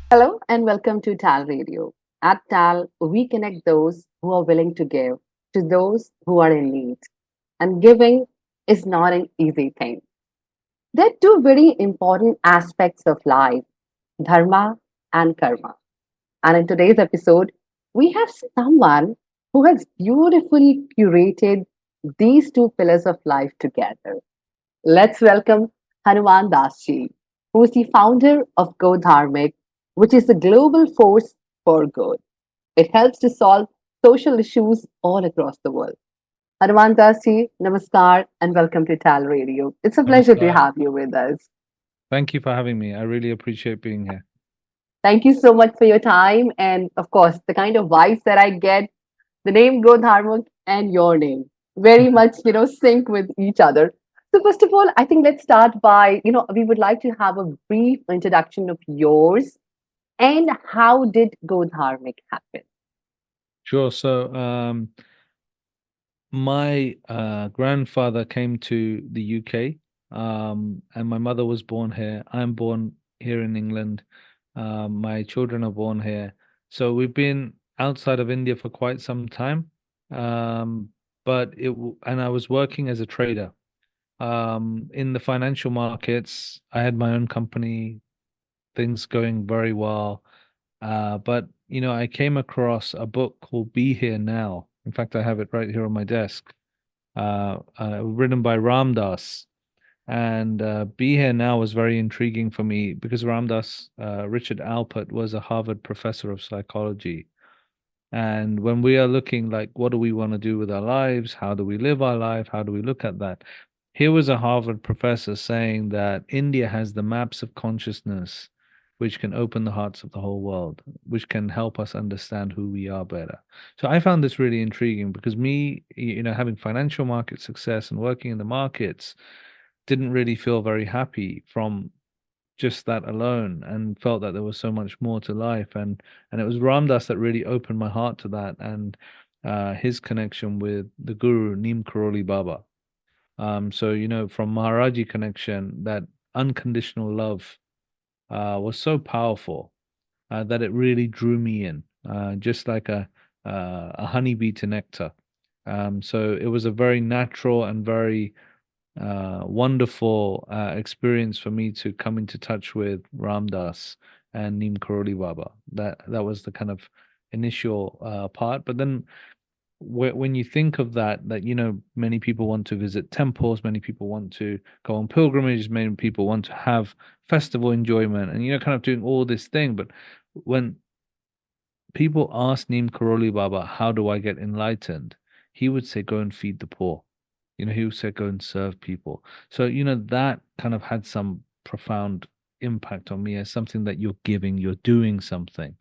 Hello and welcome to TALRadio. At TAL, we connect those who are willing to give to those who are in need. And giving is not an easy thing. There are two very important aspects of life, dharma and karma. And in today's episode, we have someone who has beautifully curated these two pillars of life together. Let's welcome Hanuman Dass ji, who is the founder of Go Dharmic, which is the global force for good. It helps to solve social issues all across the world. Hanuman Das ji, namaskar and welcome to Tal Radio. It's a pleasure to Namaskar. have you with us. Thank you for having me. I really appreciate being here. Thank you so much for your time and, of course, the kind of vibes that I get, the name Go Dharmic and your name very much, sync with each other. So first of all, I think let's start by, we would like to have a brief introduction of yours and how did Go Dharmic happen? Sure. So, my grandfather came to the UK, and my mother was born here. I'm born here in England. My children are born here. So we've been outside of India for quite some time. Um, and I was working as a trader in the financial markets. I had my own company, things going very well. But I came across a book called Be Here Now. In fact, I have it right here on my desk, written by Ram Dass. And Be Here Now was very intriguing for me because Ram Dass, Richard Alpert, was a Harvard professor of psychology. And when we are looking like, what do we want to do with our lives? How do we live our life? How do we look at that? Here was a Harvard professor saying that India has the maps of consciousness, which can open the hearts of the whole world, which can help us understand who we are better. So I found this really intriguing because me, having financial market success and working in the markets, didn't really feel very happy from just that alone, and felt that there was so much more to life. And it was Ram Dass that really opened my heart to that, and his connection with the Guru Neem Karoli Baba. So from Maharaji connection, that unconditional love was so powerful that it really drew me in, just like a honeybee to nectar. So it was a very natural and very wonderful experience for me to come into touch with Ram Dass and Neem Karoli Baba. That was the kind of initial part. But then when you think of that many people want to visit temples, many people want to go on pilgrimages, many people want to have festival enjoyment, and kind of doing all this thing. But when people ask Neem Karoli Baba, how do I get enlightened? He would say, go and feed the poor. He would say, go and serve people. So, that kind of had some profound impact on me as something that you're giving, you're doing something,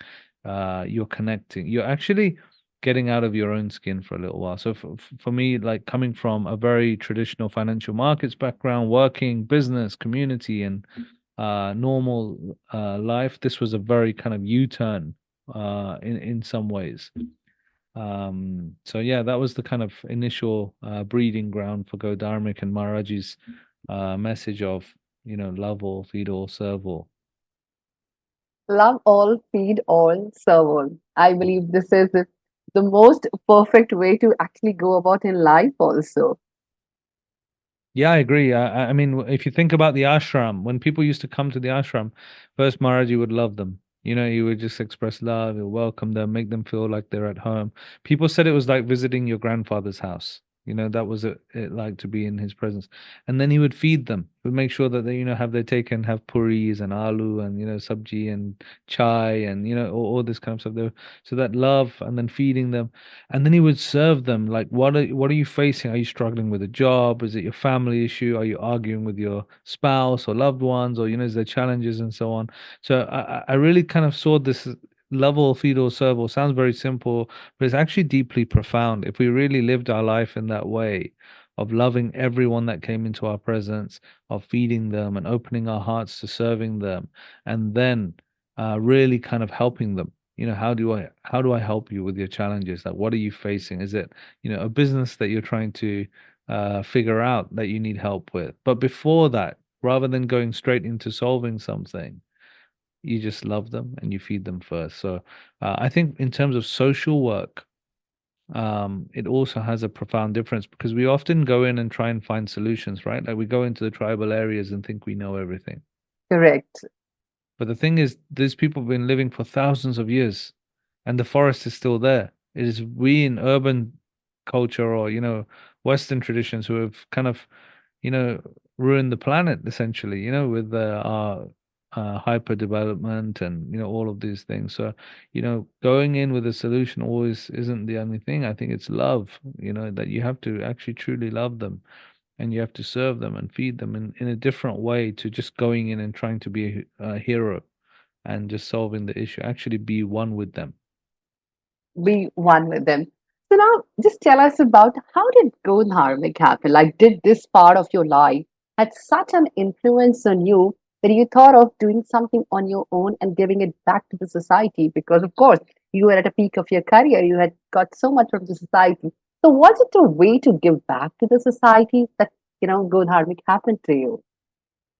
you're connecting, you're actually getting out of your own skin for a little while. So for me, like coming from a very traditional financial markets background, working, business, community, and normal life, this was a very kind of U-turn in some ways. So yeah, that was the kind of initial breeding ground for Go Dharmic and Maharaji's message of, love all, feed all, serve all. Love all, feed all, serve all. I believe this is the most perfect way to actually go about in life also. Yeah, I agree. I mean, if you think about the ashram, when people used to come to the ashram, first Maharaji would love them. He would just express love, he'll welcome them, make them feel like they're at home. People said it was like visiting your grandfather's house. That was it like to be in his presence. And then he would feed them, would make sure that they, have their take and have puris and aloo and, sabji and chai and, all this kind of stuff. So that love, and then feeding them. And then he would serve them like, what are you facing? Are you struggling with a job? Is it your family issue? Are you arguing with your spouse or loved ones? Or, is there challenges and so on? So I really kind of saw this level of feed or serve all. Sounds very simple, but it's actually deeply profound. If we really lived our life in that way, of loving everyone that came into our presence, of feeding them and opening our hearts to serving them, and then really kind of helping them. How do I help you with your challenges? Like, what are you facing? Is it, a business that you're trying to figure out that you need help with. But before that, rather than going straight into solving something, you just love them and you feed them first. So I think in terms of social work, it also has a profound difference because we often go in and try and find solutions, right? Like we go into the tribal areas and think we know everything. Correct. But the thing is, these people have been living for thousands of years and the forest is still there. It is we in urban culture or, Western traditions who have kind of, you know, ruined the planet essentially, with our hyper development and, all of these things. So, going in with a solution always isn't the only thing. I think it's love, that you have to actually truly love them and you have to serve them and feed them in a different way to just going in and trying to be a hero and just solving the issue. Actually be one with them. Be one with them. So now just tell us about how did Go Dharmic happen? Like, did this part of your life had such an influence on you that you thought of doing something on your own and giving it back to the society? Because of course, you were at a peak of your career, you had got so much from the society. So was it a way to give back to the society that, Go Dharmic happened to you?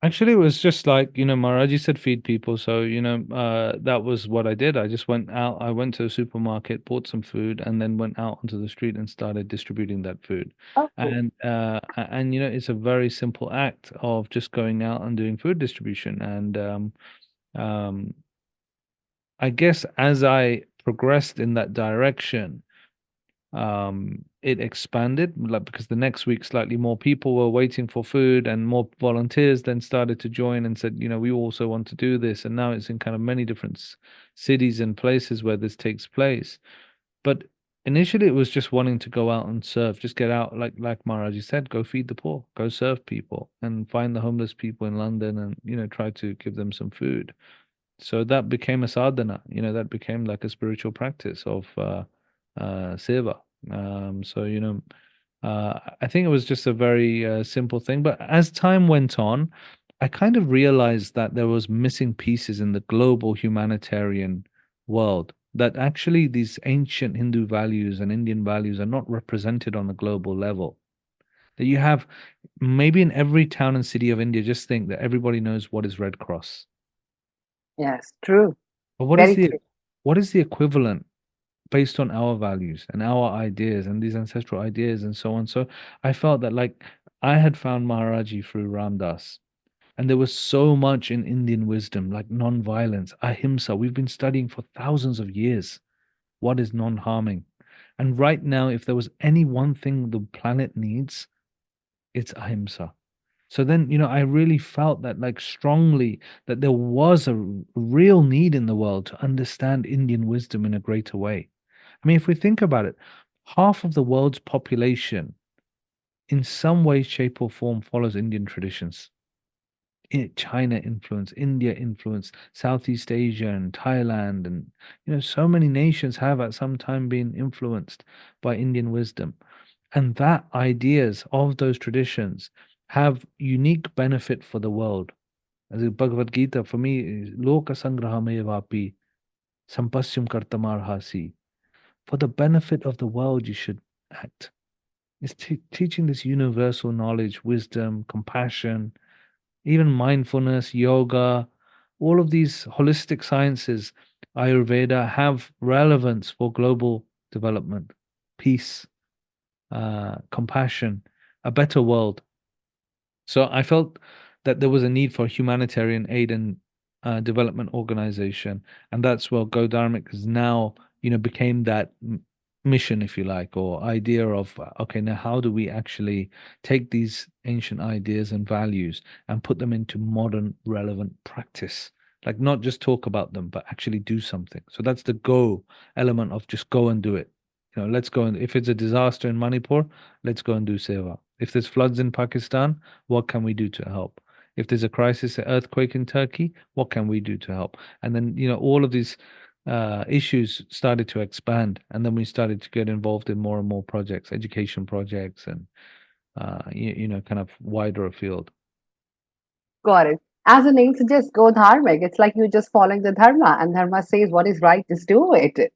Actually, it was just like, Maharaji said feed people. So, that was what I did. I just went out, I went to a supermarket, bought some food, and then went out onto the street and started distributing that food. Oh, And it's a very simple act of just going out and doing food distribution. And um, I guess as I progressed in that direction, it expanded like because the next week slightly more people were waiting for food and more volunteers then started to join and said, we also want to do this. And now it's in kind of many different cities and places where this takes place. But initially it was just wanting to go out and serve, just get out, like Maharaji said, go feed the poor, go serve people and find the homeless people in London and, try to give them some food. So that became a sadhana, that became like a spiritual practice of seva. So, I think it was just a very simple thing. But as time went on, I kind of realized that there was missing pieces in the global humanitarian world, that actually these ancient Hindu values and Indian values are not represented on a global level. That you have maybe in every town and city of India, just think that everybody knows what is Red Cross. yes, true. But Very true. what is the equivalent based on our values and our ideas and these ancestral ideas and so on? So I felt that like I had found Maharaji through Ram Dass, and there was so much in Indian wisdom, like non-violence, ahimsa. We've been studying for thousands of years. What is non-harming? And right now, if there was any one thing the planet needs, it's ahimsa. So then, I really felt that like strongly that there was a real need in the world to understand Indian wisdom in a greater way. I mean, if we think about it, half of the world's population in some way, shape, or form follows Indian traditions. China influence, India influence, Southeast Asia and Thailand, and so many nations have at some time been influenced by Indian wisdom. And that ideas of those traditions have unique benefit for the world. As the Bhagavad Gita for me is Loka Sangrahame Vapi Sampasyam Kartamarhasi. For the benefit of the world, you should act. It's teaching this universal knowledge, wisdom, compassion, even mindfulness, yoga, all of these holistic sciences, Ayurveda, have relevance for global development, peace, compassion, a better world. So I felt that there was a need for humanitarian aid and development organization, and that's where Go Dharmic is now, became that mission, if you like, or idea of okay, now how do we actually take these ancient ideas and values and put them into modern relevant practice? Like not just talk about them, but actually do something. So that's the go element of just go and do it. Let's go and if it's a disaster in Manipur, let's go and do seva. If there's floods in Pakistan, what can we do to help? If there's a crisis, an earthquake in Turkey, what can we do to help? And then, all of these issues started to expand. And then we started to get involved in more and more projects, education projects, and, kind of wider afield. Got it. As the name suggests, go dharmic. It's like you're just following the dharma, and dharma says what is right, just do it.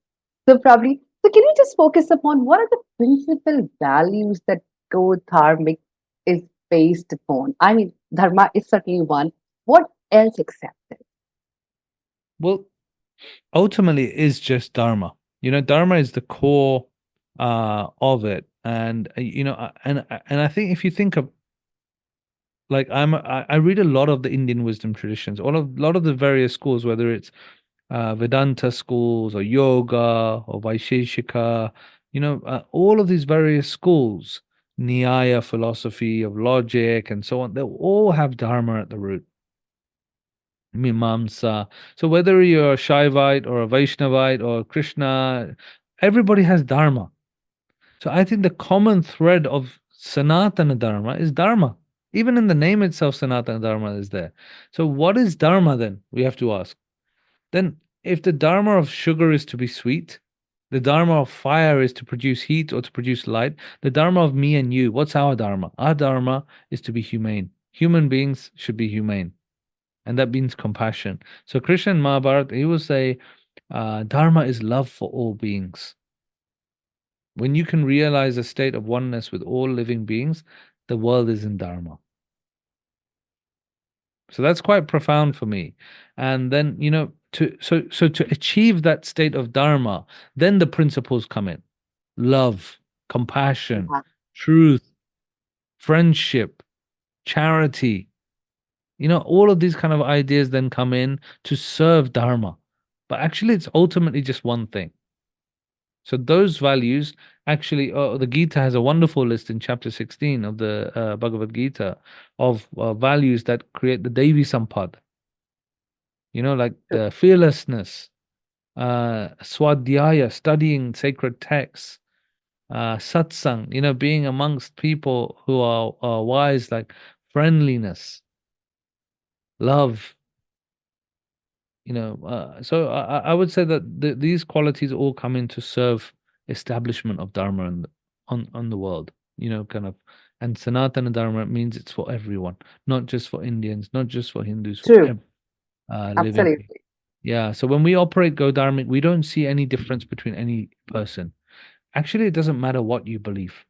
So probably, so can you just focus upon what are the principal values that Go Dharmic is based upon? I mean, Dharma is certainly one. What else except it? Well, ultimately, it is just Dharma. Dharma is the core of it, and and I think if you think of, like, I read a lot of the Indian wisdom traditions, lot of the various schools, whether it's Vedanta schools or yoga or Vaisheshika, all of these various schools, Nyaya philosophy of logic and so on, they all have Dharma at the root. Mimamsa. So whether you're a Shaivite or a Vaishnavite or a Krishna, everybody has Dharma. So I think the common thread of Sanatana Dharma is Dharma. Even in the name itself, Sanatana Dharma is there. So what is Dharma then? We have to ask. Then, if the Dharma of sugar is to be sweet, the Dharma of fire is to produce heat or to produce light, the Dharma of me and you, what's our Dharma? Our Dharma is to be humane. Human beings should be humane. And that means compassion. So Krishna in Mahabharata, he will say, Dharma is love for all beings. When you can realize a state of oneness with all living beings, the world is in Dharma. So that's quite profound for me. And then, to achieve that state of Dharma, then the principles come in. Love, compassion, Yeah. truth, friendship, charity. All of these kind of ideas then come in to serve Dharma. But actually, it's ultimately just one thing. So those values actually, the Gita has a wonderful list in chapter 16 of the Bhagavad Gita of values that create the Devi Sampad. Like True. the fearlessness, swadhyaya, studying sacred texts, satsang, being amongst people who are wise, like friendliness, love. So I would say that these qualities all come in to serve establishment of Dharma on the world. Kind of, and Sanatana Dharma means it's for everyone, not just for Indians, not just for Hindus, for True. every living being. Absolutely. Yeah. So when we operate Go Dharmic, we don't see any difference between any person. Actually, it doesn't matter what you believe.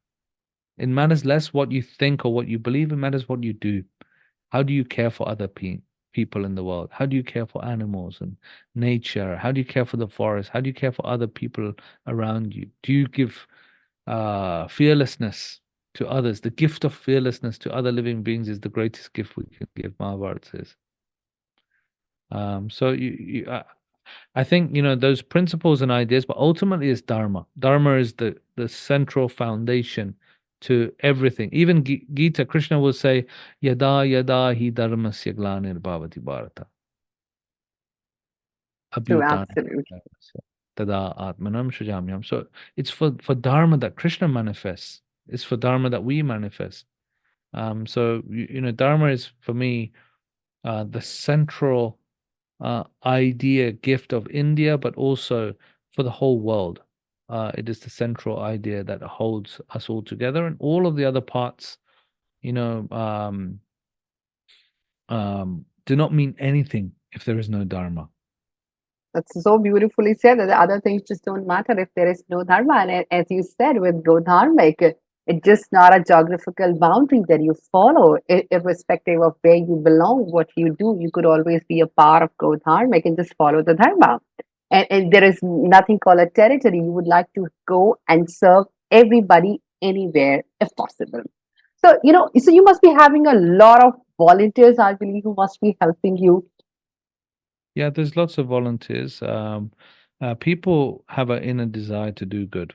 It matters less what you think or what you believe. It matters what you do. How do you care for other people in the world? How do you care for animals and nature? How do you care for the forest? How do you care for other people around you? Do you give fearlessness to others? The gift of fearlessness to other living beings is the greatest gift we can give, Mahabharata says. So I think those principles and ideas, but ultimately it's Dharma. Dharma is the central foundation to everything. Even Gita, Krishna will say, "Yada yada hi dharmasya glanir bhavati bharata True. abhyutana Absolutely. tada atmanam shajamyam." So it's for Dharma that Krishna manifests. It's for Dharma that we manifest. So Dharma is for me the central idea, gift of India, but also for the whole world. It is the central idea that holds us all together, and all of the other parts, you know, um, do not mean anything if there is no Dharma. That's so beautifully said that the other things just don't matter if there is no dharma. And as you said, with Go Dharmic, it's just not a geographical boundary that you follow, irrespective of where you belong, what you do. You could always be a part of Go Dharmic and just follow the dharma. And there is nothing called a territory. You would like to go and serve everybody anywhere if possible. So, so you must be having a lot of volunteers, I believe, who must be helping you. Yeah, there's lots of volunteers. People have an inner desire to do good.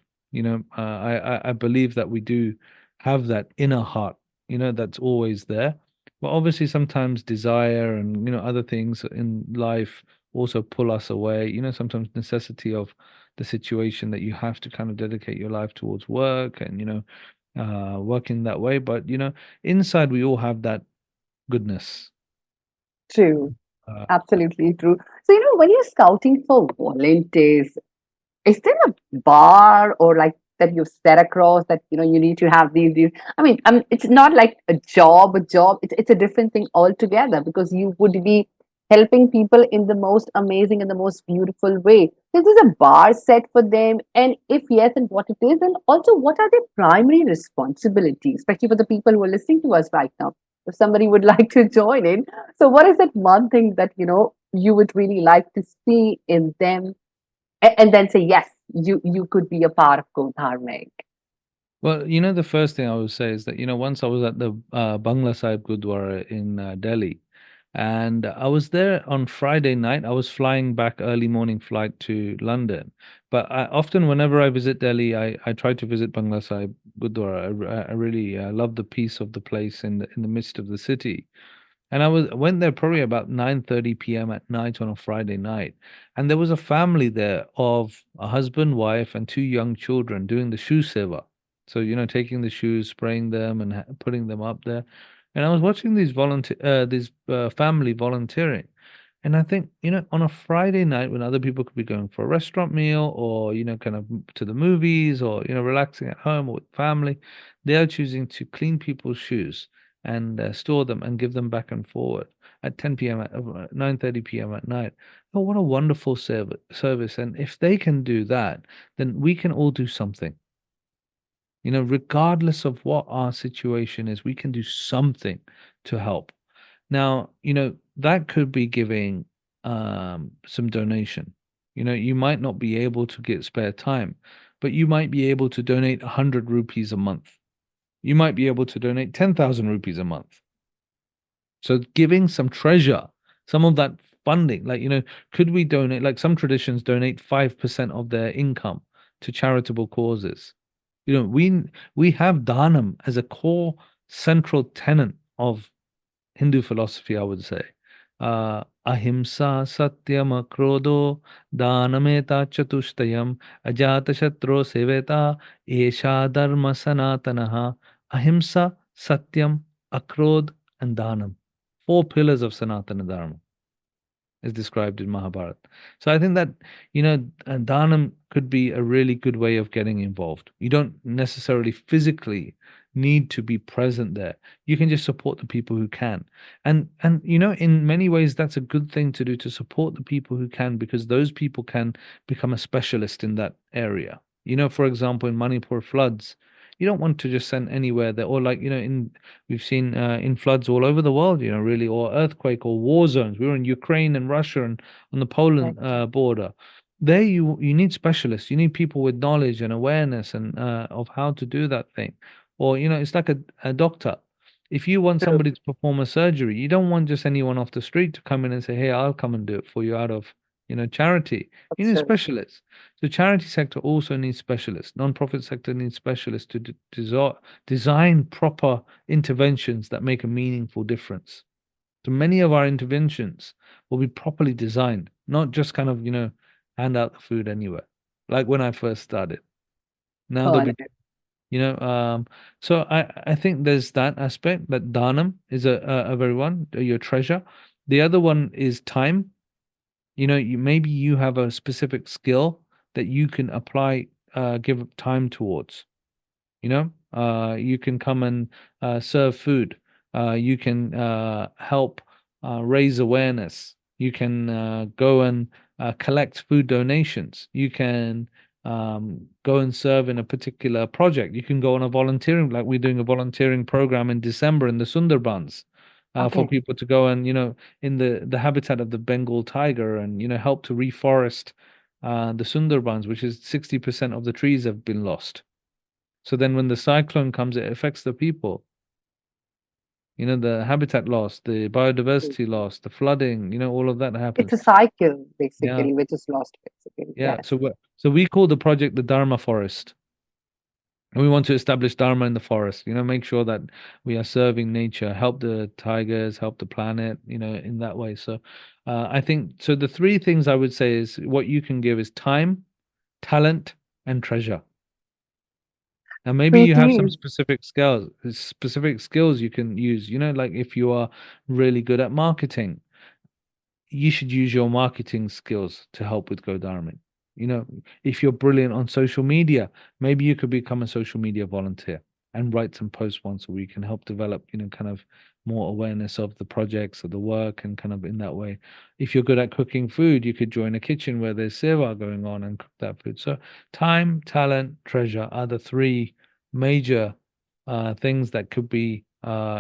I believe that we do have that inner heart. That's always there. But obviously, sometimes desire and other things in life also pull us away. Sometimes necessity of the situation that you have to kind of dedicate your life towards work and work in that way. But inside we all have that goodness. True. Uh, Absolutely true. So, when you're scouting for volunteers, is there a bar or like that you set across that, you need to have these? I mean, it's not like a job. It's a different thing altogether because you would be helping people in the most amazing and the most beautiful way. This is a bar set for them. And if yes, and what it is, and also what are their primary responsibilities, especially for the people who are listening to us right now. If somebody would like to join in, so what is that one thing that you would really like to see in them, and then say yes, you could be a part of Go Dharmic. Well, the first thing I would say is that, once I was at the Bangla Sahib Gurdwara in Delhi, and I was there on Friday night. I was flying back early morning flight to London. But often, whenever I visit Delhi, I try to visit Bangla Sahib Gurdwara. I really love the peace of the place in the midst of the city. And went there probably about 9:30 p.m. at night on a Friday night. And there was a family there of a husband, wife, and two young children doing the shoe seva. So, taking the shoes, spraying them, and putting them up there. And I was watching these family volunteering. And I think, on a Friday night when other people could be going for a restaurant meal or, kind of to the movies or, relaxing at home or with family, they are choosing to clean people's shoes and store them and give them back and forward at 10 p.m. at 9:30 p.m. at night. Oh, what a wonderful service. And if they can do that, then we can all do something. Regardless of what our situation is, we can do something to help. Now, that could be giving some donation. You might not be able to get spare time, but you might be able to donate 100 rupees a month. You might be able to donate 10,000 rupees a month. So giving some treasure, some of that funding, like, could we donate, like some traditions donate 5% of their income to charitable causes. We have Dhanam as a core central tenet of Hindu philosophy, I would say. Ahimsa satyam akrodo dhanameta chatushtayam ajatashatro seveta esha dharma sanatanaha. Ahimsa, satyam, akrod, and dhanam. Four pillars of Sanatana Dharma is described in Mahabharata. So I think that, Dhanam could be a really good way of getting involved. You don't necessarily physically need to be present there. You can just support the people who can. And in many ways that's a good thing to do, to support the people who can, because those people can become a specialist in that area. For example, in Manipur floods, you don't want to just send anywhere there, or like, in we've seen in floods all over the world, really, or earthquake or war zones. We were in Ukraine and Russia and on the Poland Right. border. There, you need specialists. You need people with knowledge and awareness and of how to do that thing. Or, it's like a doctor. If you want True. somebody to perform a surgery, you don't want just anyone off the street to come in and say, "Hey, I'll come and do it for you," out of charity. You That's need true. specialists. The charity sector also needs specialists. Non-profit sector needs specialists to design proper interventions that make a meaningful difference. So many of our interventions will be properly designed, not just kind of, hand out the food anywhere, like when I first started. Now there'll Got be, it. you know, um, so I think there's that aspect, that Dhanam is a very one, your treasure. The other one is time. Maybe you have a specific skill that you can apply, give time towards. You can come and serve food. You can help raise awareness. You can go and collect food donations. You can go and serve in a particular project. You can go on a volunteering, like we're doing a volunteering program in December in the Sundarbans, for Okay. people to go and, in the habitat of the Bengal tiger, and, help to reforest the Sundarbans, which is 60% of the trees have been lost. So then when the cyclone comes, it affects the people. The habitat loss, the biodiversity loss, the flooding, all of that It's happens. a cycle, Yeah. basically, which is lost, basically. Yeah. Yes. So we call the project the Dharma Forest. And we want to establish Dharma in the forest, make sure that we are serving nature, help the tigers, help the planet, in that way. So I think so the three things I would say is what you can give is time, talent, and treasure. Now, maybe you have some Quickly. specific skills you can use. Like if you are really good at marketing, you should use your marketing skills to help with Go Dharmic. If you're brilliant on social media, maybe you could become a social media volunteer and write some posts once a week and help develop, kind of more awareness of the projects or the work, and kind of in that way. If you're good at cooking food, you could join a kitchen where there's seva going on and cook that food. So time, talent, treasure are the three major things that could be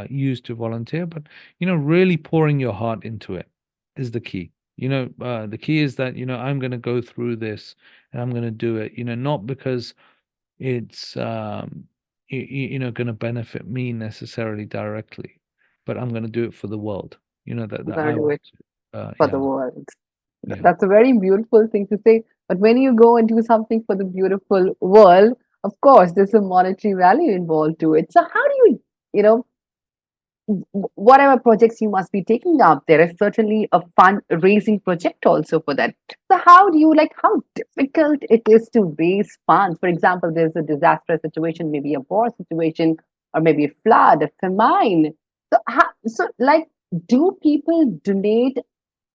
used to volunteer. But really pouring your heart into it is the key. The key is that I'm going to go through this and I'm going to do it. Not because it's going to benefit me necessarily directly, but I'm going to do it for the world. That I'm that going I to do want it to. for the Yeah, world. yeah. That's a very beautiful thing to say. But when you go and do something for the beautiful world, of course, there's a monetary value involved to it. So how do you know, whatever projects you must be taking up, there is certainly a fundraising project also for that. So how do you like how difficult it is to raise funds? For example, there's a disastrous situation, maybe a war situation, or maybe a flood, a famine. So like, do people donate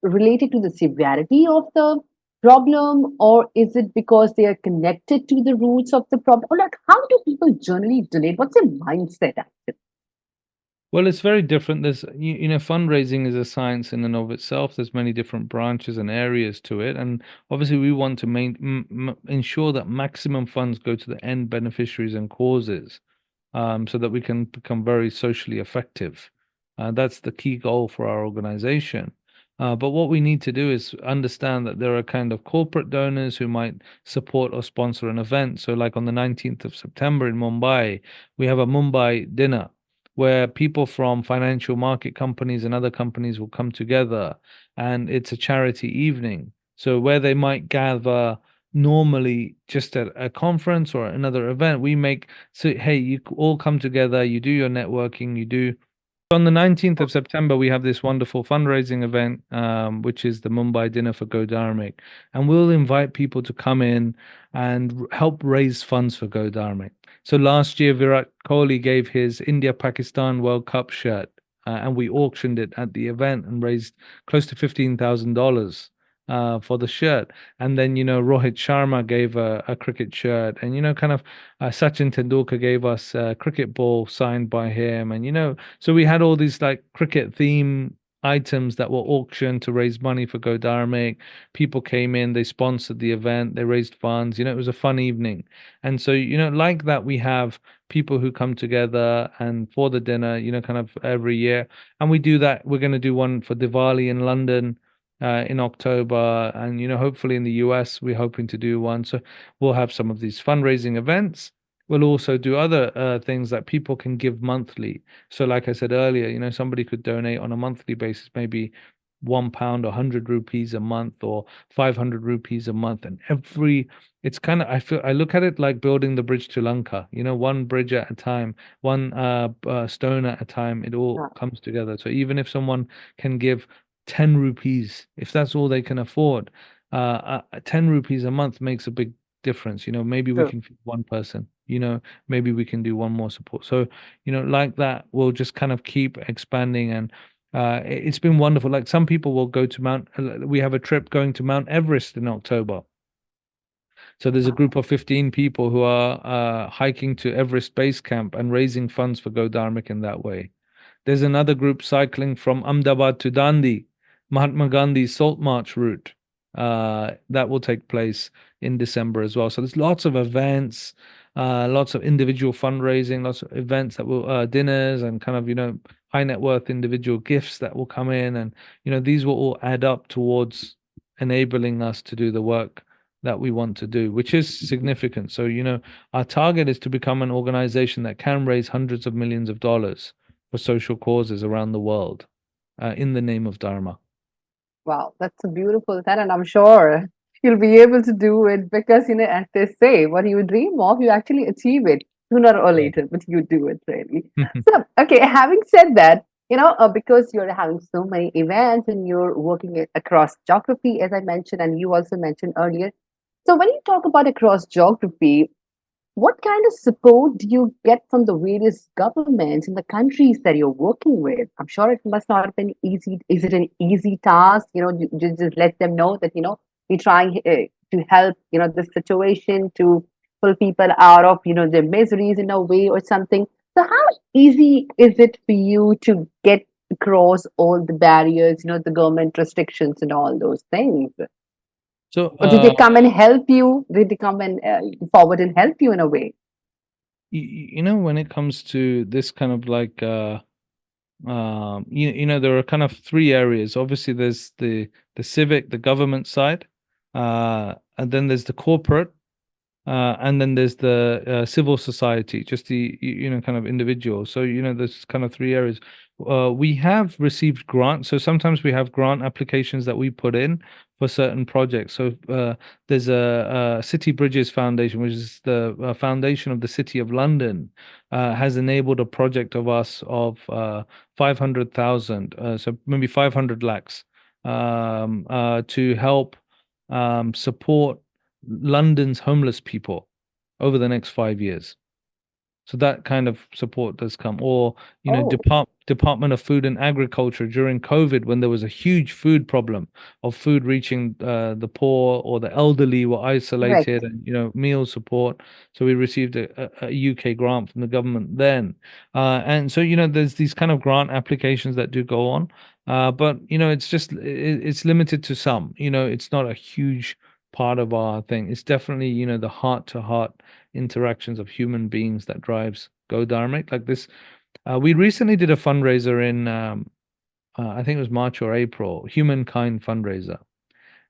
related to the severity of the problem, or is it because they are connected to the roots of the problem? Or like, how do people generally donate? What's their mindset actually? Well, it's very different. Fundraising is a science in and of itself. There's many different branches and areas to it, and obviously, we want to ensure that maximum funds go to the end beneficiaries and causes, so that we can become very socially effective. That's the key goal for our organization. But what we need to do is understand that there are kind of corporate donors who might support or sponsor an event. So, like on the 19th of September in Mumbai, we have a Mumbai dinner where people from financial market companies and other companies will come together, and it's a charity evening. So, where they might gather normally just at a conference or another event, we make so, hey, you all come together, you do your networking, you do. On the 19th of September, we have this wonderful fundraising event, which is the Mumbai Dinner for Go Dharmic. And we'll invite people to come in and help raise funds for Go Dharmic. So last year, Virat Kohli gave his India-Pakistan World Cup shirt, and we auctioned it at the event and raised close to $15,000 for the shirt. And then, Rohit Sharma gave a cricket shirt, and, kind of Sachin Tendulkar gave us a cricket ball signed by him. And, so we had all these like cricket theme items that were auctioned to raise money for Go Dharmic. People came in, they sponsored the event, they raised funds. It was a fun evening. And so, like that, we have people who come together and for the dinner, kind of every year. And we do that. We're going to do one for Diwali in London in October, and hopefully in the US we're hoping to do one. So we'll have some of these fundraising events. We'll also do other things that people can give monthly. So, like I said earlier, somebody could donate on a monthly basis, maybe £1 or 100 rupees a month or 500 rupees a month. And it's kind of, I look at it like building the bridge to Lanka, one bridge at a time, one stone at a time, it all comes together. So even if someone can give 10 rupees, if that's all they can afford, 10 rupees a month makes a big difference. Maybe we True. can feed one person, maybe we can do one more support. So, like that, we'll just kind of keep expanding. And it's been wonderful. Like some people will go to we have a trip going to Mount Everest in October. So there's a group of 15 people who are hiking to Everest Base Camp and raising funds for Go Dharmic in that way. There's another group cycling from Ahmedabad to Dandi, Mahatma Gandhi's Salt March route. That will take place in December as well. So there's lots of events, lots of individual fundraising, lots of events that will dinners and kind of high net worth individual gifts that will come in, and these will all add up towards enabling us to do the work that we want to do, which is significant. So our target is to become an organization that can raise hundreds of millions of dollars for social causes around the world in the name of Dharma. Wow, that's a beautiful thought, and I'm sure you'll be able to do it because, as they say, what you dream of, you actually achieve it sooner or Yeah. later, but you do it really. So, okay, having said that, because you're having so many events and you're working across geography, as I mentioned, and you also mentioned earlier. So, when you talk about across geography, what kind of support do you get from the various governments in the countries that you're working with? I'm sure it must not have been easy. Is it an easy task? You just let them know that, we're trying to help, this situation to pull people out of, their miseries in a way or something. So how easy is it for you to get across all the barriers, the government restrictions and all those things? So, Or did they come and help you? Did they come and forward and help you in a way? when it comes to this kind of like, there are kind of three areas. Obviously, there's the civic, the government side, and then there's the corporate, and then there's the civil society, just the kind of individual. So there's kind of three areas. We have received grants, so sometimes we have grant applications that we put in for certain projects. So there's a City Bridges Foundation, which is the foundation of the City of London, has enabled a project of us of 500,000, so maybe 500 lakhs, to help support London's homeless people over the next 5 years. So that kind of support does come. Or, Oh, Department of Food and Agriculture during COVID, when there was a huge food problem of food reaching the poor or the elderly were isolated, correct. and meal support. So we received a UK grant from the government then, and so there's these kind of grant applications that do go on, but it's just it's limited to some. It's not a huge part of our thing. It's definitely the heart to heart interactions of human beings that drives Go Dharmic. Like this, we recently did a fundraiser in, I think it was March or April, Humankind fundraiser,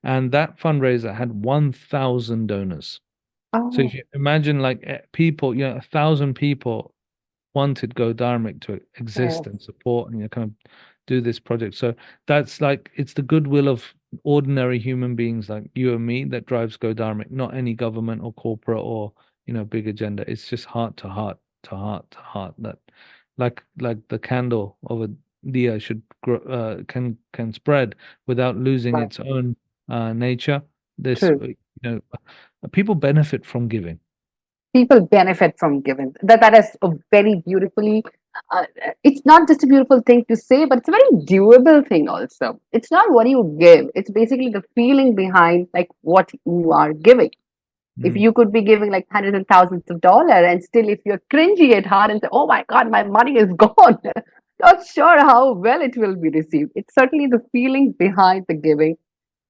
and that fundraiser had 1,000 donors. So if Oh, you imagine like people, 1,000 people wanted Go Dharmic to exist yes. and support and kind of do this project. So that's like it's the goodwill of ordinary human beings like you and me that drives Go Dharmic, not any government or corporate or big agenda. It's just heart to heart to heart to heart that like the candle of a diya should grow, can spread without losing Right. its own nature. This True. people benefit from giving. People benefit from giving. That is a very beautifully. It's not just a beautiful thing to say, but it's a very doable thing also. It's not what you give; it's basically the feeling behind like what you are giving. If Mm. you could be giving like hundreds and thousands of dollars, and still if you're cringy at heart and say, "Oh my God, my money is gone," not sure how well it will be received. It's certainly the feeling behind the giving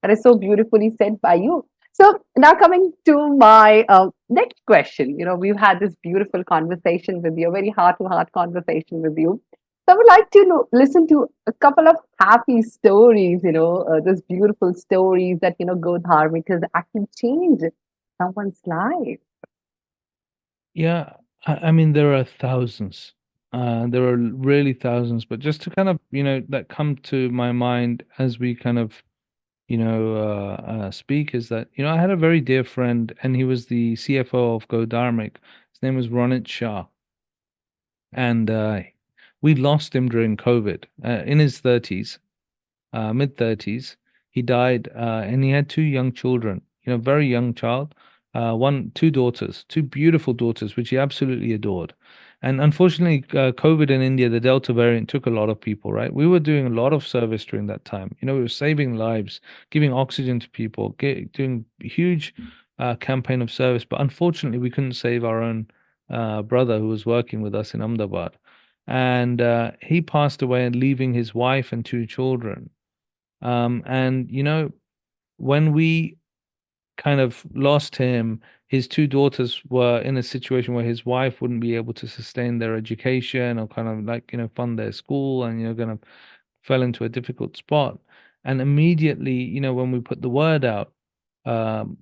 that is so beautifully said by you. So now coming to my next question, we've had this beautiful conversation with you, a very heart-to-heart conversation with you. So I would like to listen to a couple of happy stories, those beautiful stories that, Go Dharmic has actually changed someone's life. Yeah, I mean there are thousands. There are really thousands, but just to kind of, that come to my mind as we kind of, speak is that, I had a very dear friend and he was the CFO of Go Dharmic. His name was Ronit Shah. And we lost him during COVID, in his 30s, mid 30s. He died, and he had two young children, very young child, two daughters, two beautiful daughters, which he absolutely adored. And unfortunately, COVID in India, the Delta variant took a lot of people, right? We were doing a lot of service during that time. We were saving lives, giving oxygen to people, doing a huge campaign of service. But unfortunately, we couldn't save our own brother who was working with us in Ahmedabad. And he passed away and leaving his wife and two children. And when we kind of lost him, his two daughters were in a situation where his wife wouldn't be able to sustain their education or kind of like, fund their school, and, kind of fell into a difficult spot. And immediately, when we put the word out,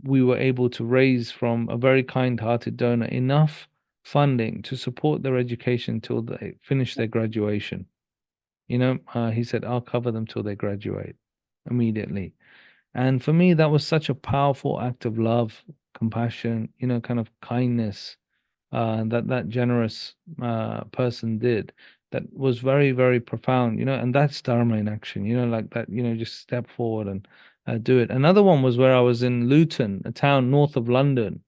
we were able to raise from a very kind-hearted donor enough funding to support their education till they finish their graduation. He said, I'll cover them till they graduate immediately. And for me, that was such a powerful act of love, compassion, kind of kindness, that generous person did. That was very, very profound, and that's Dharma in action, like that, just step forward and do it. Another one was where I was in Luton, a town north of London,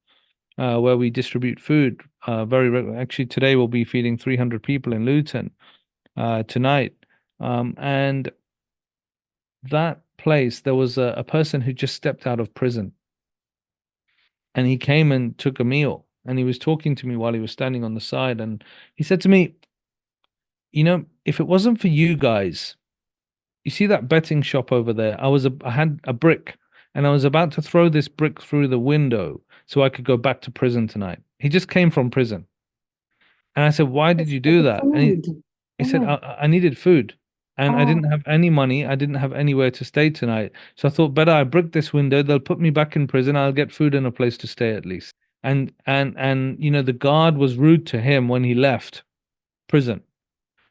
where we distribute food very regularly. Actually, today we'll be feeding 300 people in Luton tonight. And that place, there was a person who just stepped out of prison, and he came and took a meal. and he was talking to me while he was standing on the side, and he said to me, you know, if it wasn't for you guys, you see that betting shop over there? I had a brick, and I was about to throw this brick through the window so I could go back to prison tonight. He just came from prison. And I said, "Why did It's you for do the that?" And food. he said, Yeah. I needed food, and I Oh, didn't have any money. I didn't have anywhere to stay tonight. So I thought, better I brick this window. They'll put me back in prison. I'll get food and a place to stay at least. And you know, the guard was rude to him when he left prison.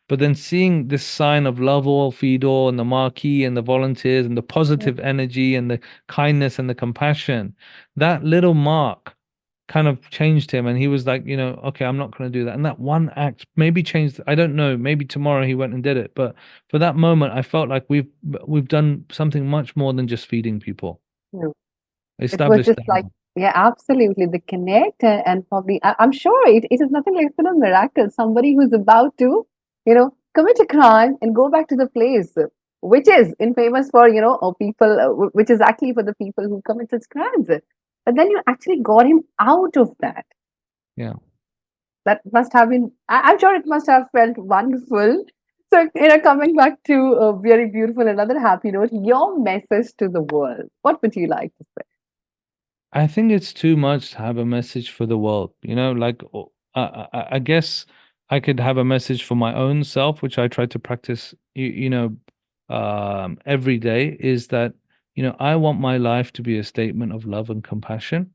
But then seeing this sign of love all, feed all, and the marquee and the volunteers and the yeah. positive energy and the kindness and the compassion, that little mark kind of changed him. And he was like, you know, okay, I'm not going to do that. And that one act maybe changed. I don't know. Maybe tomorrow he went and did it. But for that moment, I felt like we've done something much more than just feeding people. No. It was Established just that. like, yeah, absolutely. The connect and probably, I'm sure it is nothing like a miracle. Somebody who's about to, commit a crime and go back to the place, which is infamous for, people, which is actually for the people who commit such crimes. But then you actually got him out of that. Yeah. That must have been, I'm sure it must have felt wonderful. So, coming back to a very beautiful, another happy note, your message to the world. What would you like to say? I think it's too much to have a message for the world. You know, like I guess I could have a message for my own self, which I try to practice. Every day is that I want my life to be a statement of love and compassion.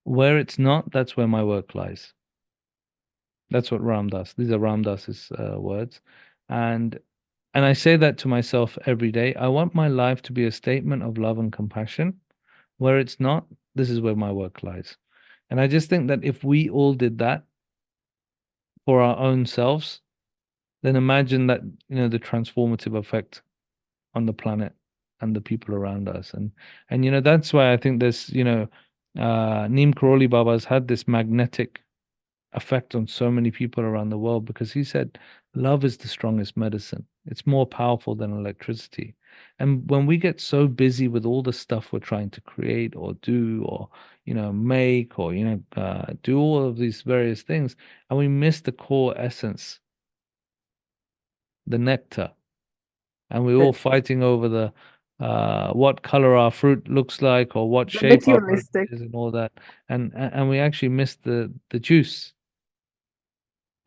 Where it's not, that's where my work lies. That's what Ram Dass. These are Ram Dass's words, and and I say that to myself every day. I want my life to be a statement of love and compassion. Where it's not, this is where my work lies. And I just think that if we all did that for our own selves, then imagine that, the transformative effect on the planet and the people around us. And that's why I think this, Neem Karoli Baba's had this magnetic effect on so many people around the world because he said love is the strongest medicine. It's more powerful than electricity. And when we get so busy with all the stuff we're trying to create or do or make or do all of these various things, and we miss the core essence, the nectar, and we're all Good. fighting over the what color our fruit looks like or what The shape our fruit materialistic. is and all that, and we actually miss the juice.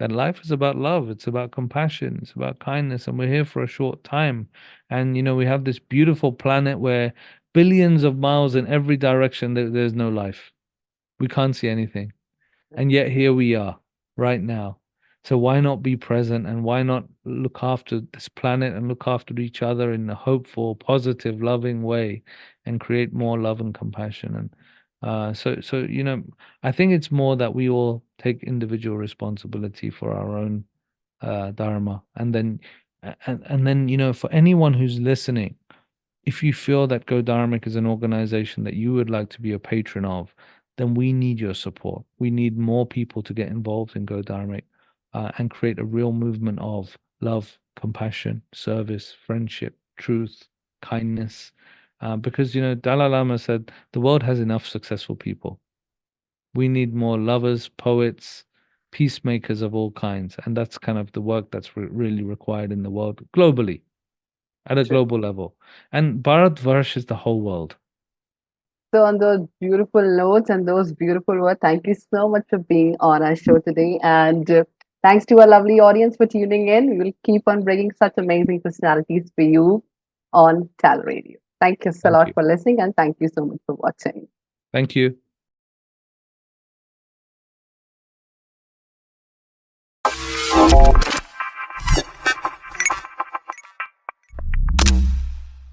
That life is about love, it's about compassion, it's about kindness, and we're here for a short time. And we have this beautiful planet where billions of miles in every direction there's no life. We can't see anything. And yet here we are right now. So why not be present and why not look after this planet and look after each other in a hopeful, positive, loving way and create more love and compassion? And so I think it's more that we all take individual responsibility for our own dharma, and then for anyone who's listening, if you feel that Go Dharmic is an organization that you would like to be a patron of, then we need your support. We need more people to get involved in Go Dharmic and create a real movement of love, compassion, service, friendship, truth, kindness. Because, Dalai Lama said the world has enough successful people. We need more lovers, poets, peacemakers of all kinds. And that's kind of the work that's really required in the world globally, at a True. global level. And Bharatvarsh is the whole world. So, on those beautiful notes and those beautiful words, thank you so much for being on our show today. And thanks to our lovely audience for tuning in. We will keep on bringing such amazing personalities for you on TALRadio. Thank you so Thank much you. for listening and thank you so much for watching. Thank you.